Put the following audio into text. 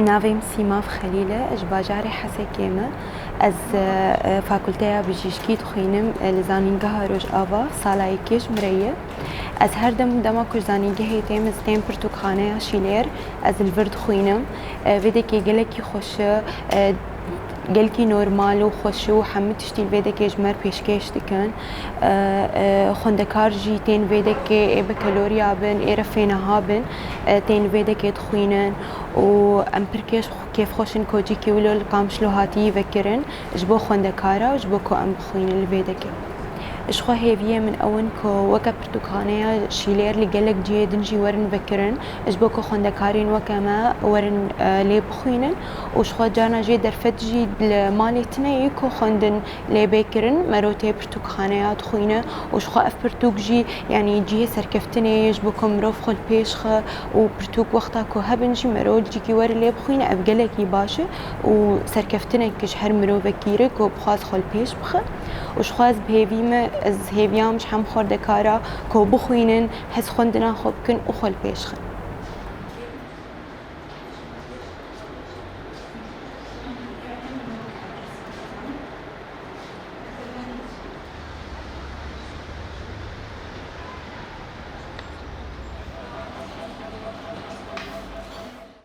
نافیم سیماف خلیله اش باجاری حسکیمه از فاکولته بجیشکی تخینم لزانینگاه روش آوا سالای کش مریه از هر دم کش زانینگه هیتیم از تیم پرتوخانه شیلر از الورد خوینم ویده که گله کی خوش گلکی نورمال و خوش و همه تشتیل ویده که جمر پیشکش دکن خندکار جی تین ویده که ای بکالوریا بن ای رفینه ها بن تین ویده که تخوینن و ام پرکش کیف خوشن کجی که ولو القامش لوهاتی وکرن جبو خندکارا و جبو کو ام بخوین الویده که إشخوا هيفيه من أون كو وكا برتقانية شيلير لقلق جي دنجي ورن بكرن إجبوكو خندكارين وكما ورن لي بخوينن وإشخوا جانا جي درفت جي مالي تناي كو خندن لي بكرن مروتي برتقانية تخوينه وإشخوا أف برتوق جي يعني جي سركفتني يجبوكو مروف خل بيشخة وبرتوق وقتا كو هبنجي مرو جي كي ور لي بخوينه أبقلكي باشا وسركفتني كش هر مرو بكيرك وبخواز خل بيش بخه وإشخواز بهيفيمه از هیویامش هم خورده کارا کو بخوینن حس خوندنا خوب کن و خل پیش خن